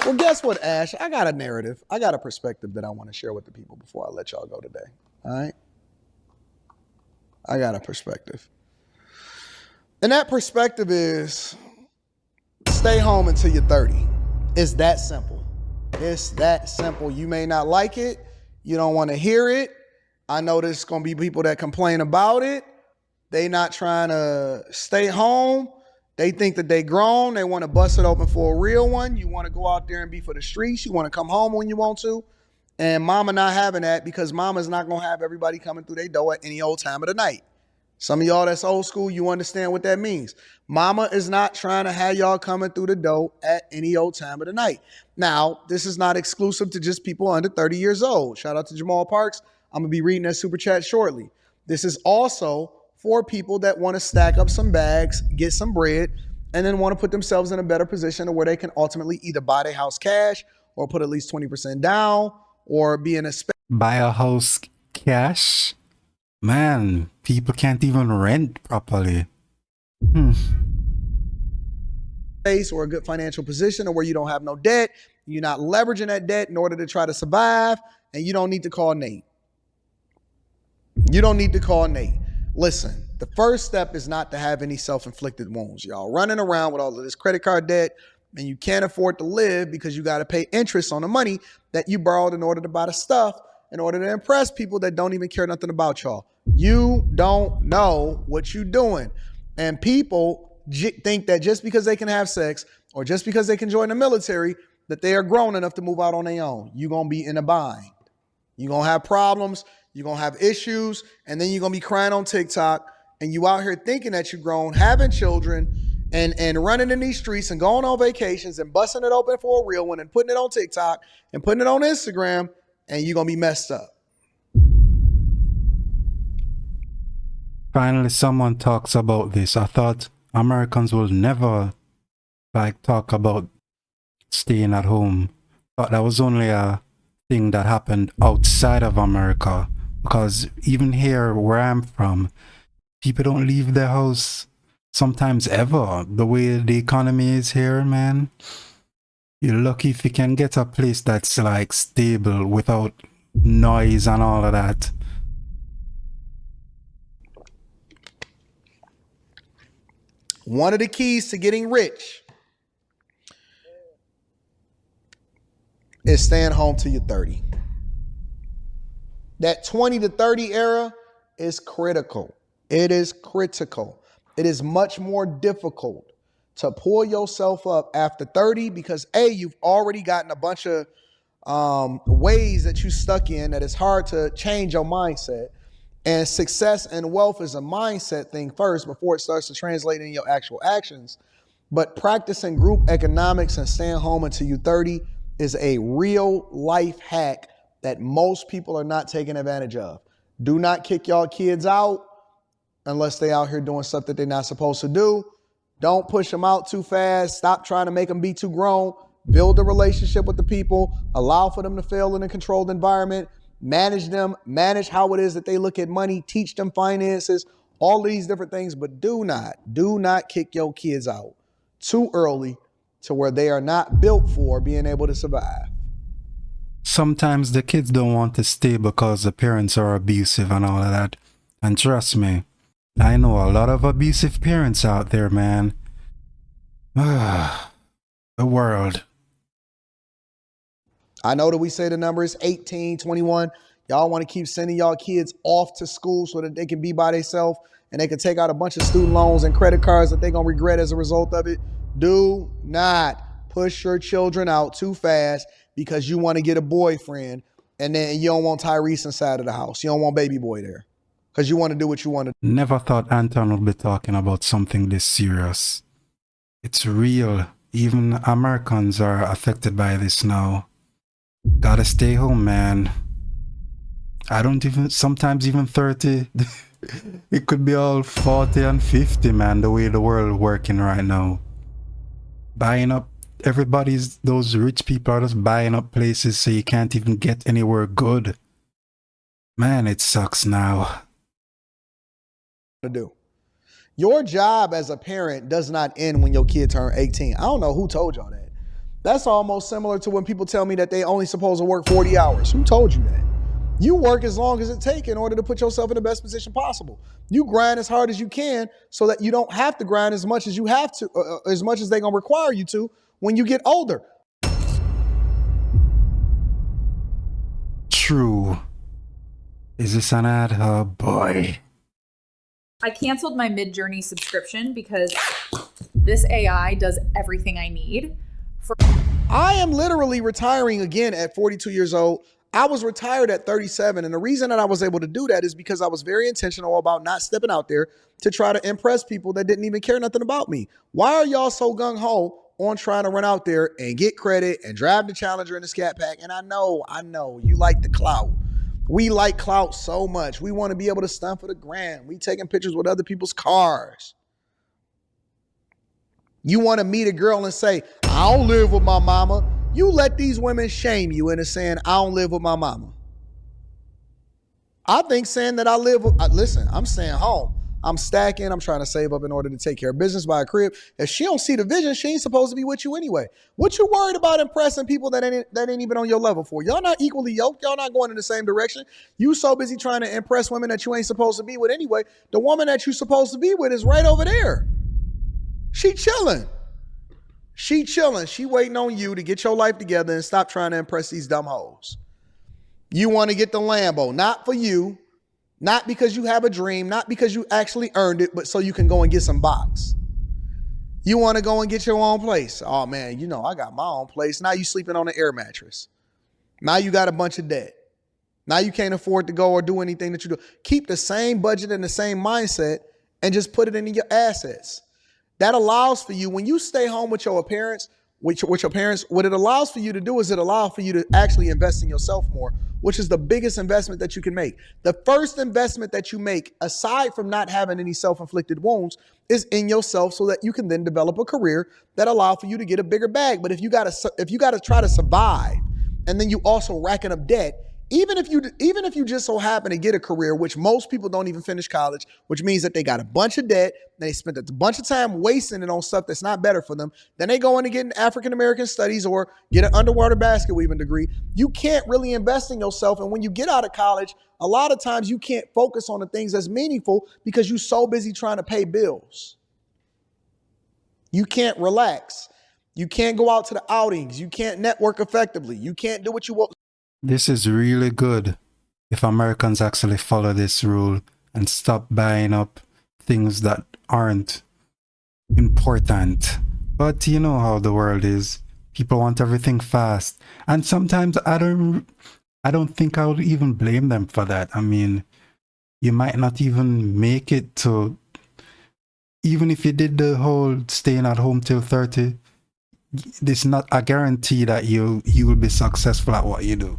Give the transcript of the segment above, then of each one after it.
Well, guess what, Ash? I got a narrative. I got a perspective that I want to share with the people before I let y'all go today. All right? I got a perspective. And that perspective is stay home until you're 30. It's that simple. It's that simple. You may not like it. You don't want to hear it. I know there's going to be people that complain about it. They not trying to stay home. They think that they grown. They want to bust it open for a real one. You want to go out there and be for the streets. You want to come home when you want to. And mama not having that because mama's not going to have everybody coming through their door at any old time of the night. Some of y'all that's old school, you understand what that means. Mama is not trying to have y'all coming through the door at any old time of the night. Now, this is not exclusive to just people under 30 years old. Shout out to Jamal Parks. I'm going to be reading that super chat shortly. This is also for people that want to stack up some bags, get some bread, and then want to put themselves in a better position to where they can ultimately either buy their house cash or put at least 20% down or be in a space. Buy a house cash? Man, people can't even rent properly. Or a good financial position or where you don't have no debt. You're not leveraging that debt in order to try to survive, and you don't need to call Nate. You don't need to call Nate. Listen, the first step is not to have any self-inflicted wounds. Y'all running around with all of this credit card debt and you can't afford to live because you got to pay interest on the money that you borrowed in order to buy the stuff in order to impress people that don't even care nothing about y'all. You don't know what you're doing. And people think that just because they can have sex or just because they can join the military, that they are grown enough to move out on their own. You're going to be in a bind. You're going to have problems. You're going to have issues. And then you're going to be crying on TikTok. And you out here thinking that you're grown, having children, and running in these streets and going on vacations and busting it open for a real one and putting it on TikTok and putting it on Instagram. And you're going to be messed up. Finally, someone talks about this. I thought Americans will never talk about staying at home. But that was only a thing that happened outside of America. Because even here where I'm from, people don't leave their house sometimes ever. The way the economy is here, man. You're lucky if you can get a place that's stable without noise and all of that. One of the keys to getting rich is staying home till you're 30. That 20 to 30 era is critical. It is critical. It is much more difficult to pull yourself up after 30 because you've already gotten a bunch of ways that you stuck in that it's hard to change your mindset. And success and wealth is a mindset thing first before it starts to translate in your actual actions. But practicing group economics and staying home until you're 30 is a real life hack that most people are not taking advantage of. Do not kick y'all kids out unless they out here doing stuff that they're not supposed to do. Don't push them out too fast. Stop trying to make them be too grown. Build a relationship with the people. Allow for them to fail in a controlled environment. Manage them. Manage how it is that they look at money. Teach them finances. All these different things. But do not kick your kids out too early to where they are not built for being able to survive. Sometimes the kids don't want to stay because the parents are abusive and all of that. And trust me, I know a lot of abusive parents out there, man. The world. I know that we say the number is 18, 21. Y'all want to keep sending y'all kids off to school so that they can be by themselves and they can take out a bunch of student loans and credit cards that they're going to regret as a result of it. Do not push your children out too fast because you want to get a boyfriend and then you don't want Tyrese inside of the house. You don't want baby boy there because you want to do what you want to do. Never thought Anton would be talking about something this serious. It's real. Even Americans are affected by this now. Gotta stay home, man. I don't even, sometimes even 30. It could be all 40 and 50, man, the way the world working right now. Buying up those rich people are just buying up places so you can't even get anywhere good. Man, it sucks now. Do. Your job as a parent does not end when your kid turns 18. I don't know who told y'all that. That's almost similar to when people tell me that they only supposed to work 40 hours. Who told you that? You work as long as it takes in order to put yourself in the best position possible. You grind as hard as you can so that you don't have to grind as much as you have to, as much as they're going to require you to when you get older. True. Is this an ad? Oh boy. I canceled my Midjourney subscription because this AI does everything I need. I am literally retiring again at 42 years old. I was retired at 37. And the reason that I was able to do that is because I was very intentional about not stepping out there to try to impress people that didn't even care nothing about me. Why are y'all so gung-ho on trying to run out there and get credit and drive the Challenger in the Scat Pack? And I know, you like the clout. We like clout so much. We want to be able to stunt for the gram. We taking pictures with other people's cars. You want to meet a girl and say, I don't live with my mama. You let these women shame you into saying, I don't live with my mama. I think saying that I live with, listen, I'm staying home. I'm stacking. I'm trying to save up in order to take care of business, buy a crib. If she don't see the vision, she ain't supposed to be with you anyway. What you worried about impressing people that ain't even on your level for? Y'all not equally yoked. Y'all not going in the same direction. You so busy trying to impress women that you ain't supposed to be with anyway. The woman that you supposed to be with is right over there. She chilling. She waiting on you to get your life together and stop trying to impress these dumb hoes. You want to get the Lambo, not for you, not because you have a dream, not because you actually earned it, but so you can go and get some box. You want to go and get your own place. Oh man, I got my own place. Now you sleeping on an air mattress. Now you got a bunch of debt. Now you can't afford to go or do anything that you do. Keep the same budget and the same mindset and just put it into your assets. That allows for you, when you stay home with your parents, what it allows for you to do is it allows for you to actually invest in yourself more, which is the biggest investment that you can make. The first investment that you make, aside from not having any self-inflicted wounds, is in yourself so that you can then develop a career that allows for you to get a bigger bag. But if you gotta try to survive and then you also racking up debt, even if you just so happen to get a career, which most people don't even finish college, which means that they got a bunch of debt, they spent a bunch of time wasting it on stuff that's not better for them, then they go in to get an African-American studies or get an underwater basket weaving degree. You can't really invest in yourself. And when you get out of college, a lot of times you can't focus on the things that's meaningful because you're so busy trying to pay bills. You can't relax. You can't go out to the outings. You can't network effectively. You can't do what you want. This is really good if Americans actually follow this rule and stop buying up things that aren't important. But you know how the world is. People want everything fast. And sometimes I don't think I would even blame them for that. I mean, you might not even make it to, even if you did the whole staying at home till 30, it's not a guarantee that you will be successful at what you do.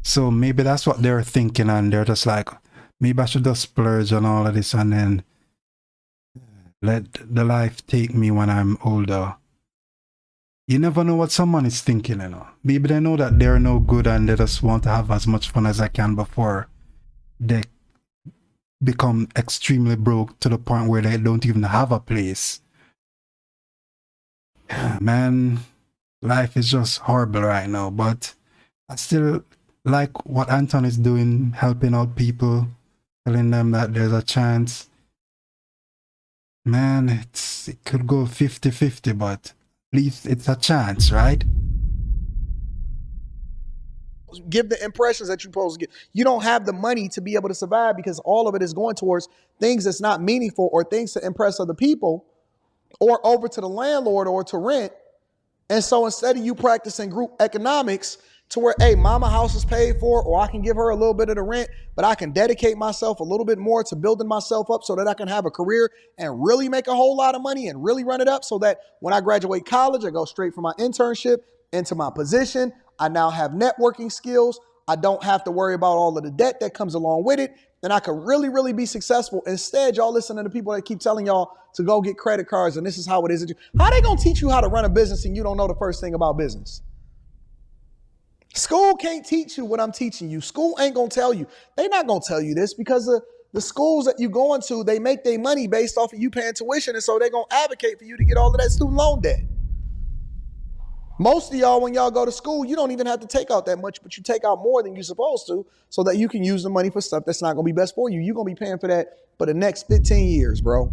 So maybe that's what they're thinking, and they're just like, maybe I should just splurge on all of this and then let the life take me when I'm older. You never know what someone is thinking, Maybe they know that they're no good and they just want to have as much fun as I can before they become extremely broke to the point where they don't even have a place. Man, life is just horrible right now, but I still like what Anton is doing, helping out people, telling them that there's a chance. Man, it could go 50-50, but at least it's a chance, right? Give the impressions that you're supposed to get. You don't have the money to be able to survive because all of it is going towards things that's not meaningful or things to impress other people or over to the landlord or to rent. And so instead of you practicing group economics to where, hey, mama house is paid for, or I can give her a little bit of the rent, but I can dedicate myself a little bit more to building myself up so that I can have a career and really make a whole lot of money and really run it up so that when I graduate college, I go straight from my internship into my position. I now have networking skills. I don't have to worry about all of the debt that comes along with it. And I can really, really be successful. Instead, y'all listen to the people that keep telling y'all to go get credit cards and this is how it is. How they gonna teach you how to run a business and you don't know the first thing about business? School can't teach you what I'm teaching you. School ain't gonna tell you. They're not gonna tell you this because the schools that you going to, they make their money based off of you paying tuition. And so they're gonna advocate for you to get all of that student loan debt. Most of y'all, when y'all go to school, you don't even have to take out that much, but you take out more than you're supposed to so that you can use the money for stuff that's not going to be best for you. You're going to be paying for that for the next 15 years, bro.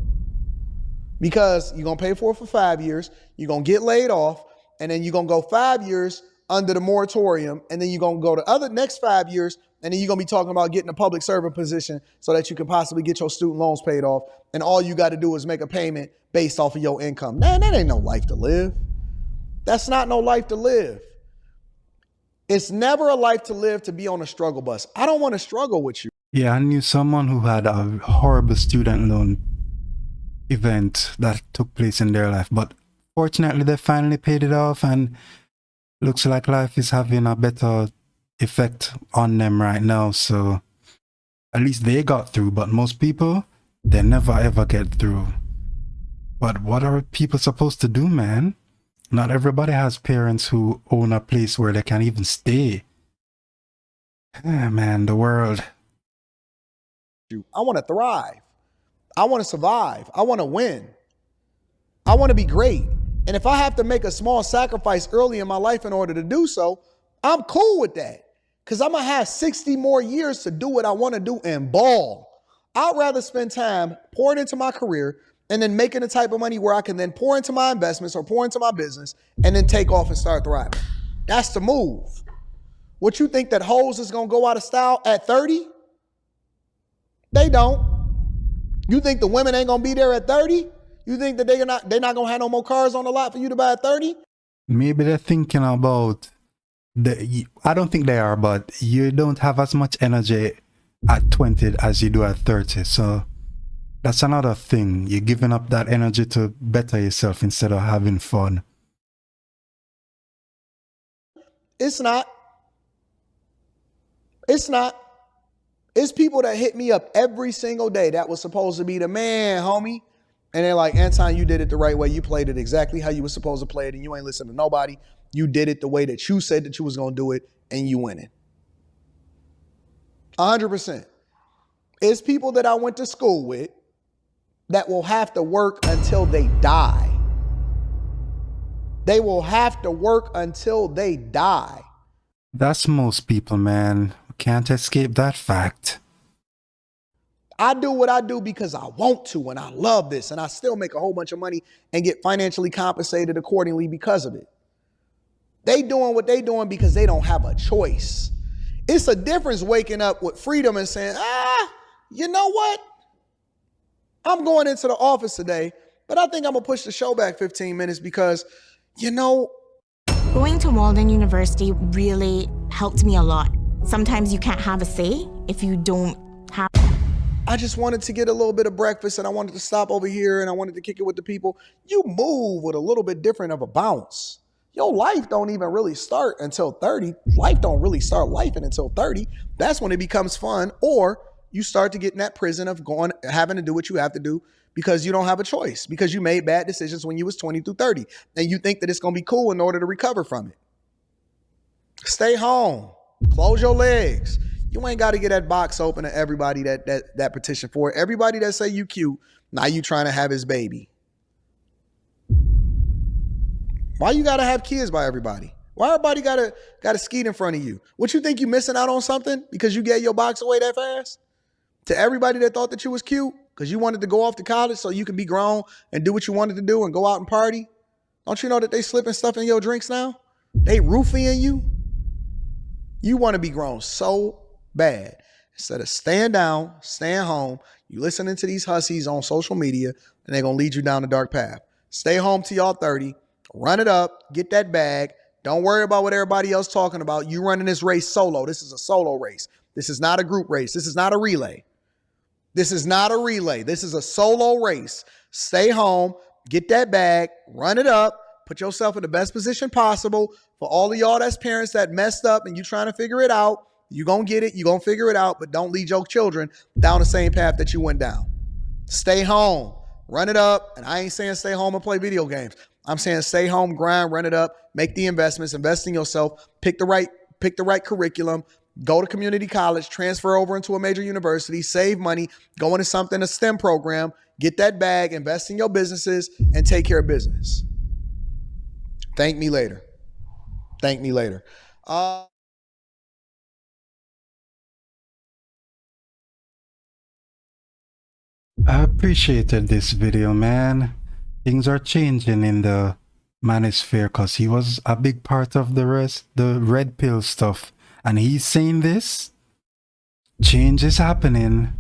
Because you're going to pay for it for 5 years. You're going to get laid off. And then you're going to go 5 years under the moratorium. And then you're going to go the other next 5 years. And then you're going to be talking about getting a public servant position so that you can possibly get your student loans paid off. And all you got to do is make a payment based off of your income. Man, that ain't no life to live. That's not no life to live. It's never a life to live to be on a struggle bus. I don't want to struggle with you. Yeah, I knew someone who had a horrible student loan event that took place in their life, but fortunately they finally paid it off, and looks like life is having a better effect on them right now. So at least they got through, but most people, they never ever get through. But what are people supposed to do, man? Not everybody has parents who own a place where they can even stay. Man, the world. I want to thrive. I want to survive. I want to win. I want to be great. And if I have to make a small sacrifice early in my life in order to do so, I'm cool with that. Because I'm going to have 60 more years to do what I want to do and ball. I'd rather spend time pouring into my career and then making the type of money where I can then pour into my investments or pour into my business and then take off and start thriving. That's the move. What you think that hoes is going to go out of style at 30? They don't. You think the women ain't going to be there at 30? You think that they're not going to have no more cars on the lot for you to buy at 30? Maybe they're thinking about I don't think they are, but you don't have as much energy at 20 as you do at 30. So that's another thing. You're giving up that energy to better yourself instead of having fun. It's not. It's not. It's people that hit me up every single day that was supposed to be the man, homie. And they're like, Anton, you did it the right way. You played it exactly how you were supposed to play it, and you ain't listen to nobody. You did it the way that you said that you was going to do it, and you winning. 100%. It's people that I went to school with that will have to work until they die. They will have to work until they die. That's most people, man. Can't escape that fact. I do what I do because I want to and I love this, and I still make a whole bunch of money and get financially compensated accordingly because of it. They doing what they doing because they don't have a choice. It's a difference waking up with freedom and saying, you know what? I'm going into the office today, but I think I'm going to push the show back 15 minutes because, Going to Walden University really helped me a lot. Sometimes you can't have a say if you don't have. I just wanted to get a little bit of breakfast and I wanted to stop over here and I wanted to kick it with the people. You move with a little bit different of a bounce. Your life don't even really start until 30. Life don't really start lifing until 30. That's when it becomes fun, or you start to get in that prison of having to do what you have to do because you don't have a choice, because you made bad decisions when you was 20 through 30 and you think that it's going to be cool in order to recover from it. Stay home. Close your legs. You ain't got to get that box open to everybody that petition for it. Everybody that say you cute, now you trying to have his baby. Why you got to have kids by everybody? Why everybody got to skeet in front of you? What you think you missing out on something because you gave your box away that fast? To everybody that thought that you was cute because you wanted to go off to college so you could be grown and do what you wanted to do and go out and party? Don't you know that they slipping stuff in your drinks now? They roofing you? You want to be grown so bad. Instead of staying down, staying home, you listening to these hussies on social media and they're going to lead you down the dark path. Stay home till y'all 30. Run it up. Get that bag. Don't worry about what everybody else talking about. You running this race solo. This is a solo race. This is not a group race. This is not a relay. This is not a relay. This is a solo race. Stay home. Get that bag. Run it up. Put yourself in the best position possible. For all of y'all that's parents that messed up and you trying to figure it out, you going to get it. You going to figure it out, but don't lead your children down the same path that you went down. Stay home. Run it up. And I ain't saying stay home and play video games. I'm saying stay home, grind, run it up, make the investments, invest in yourself, pick the right curriculum, go to community college, transfer over into a major university, save money, go into something, a STEM program, get that bag, invest in your businesses, and take care of business. Thank me later. Thank me later. I appreciated this video, man. Things are changing in the manosphere because he was a big part of the red pill stuff. And he's saying this. Change is happening.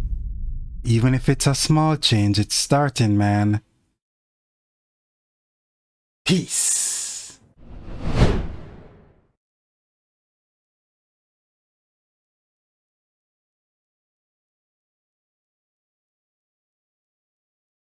Even if it's a small change, it's starting, man. Peace.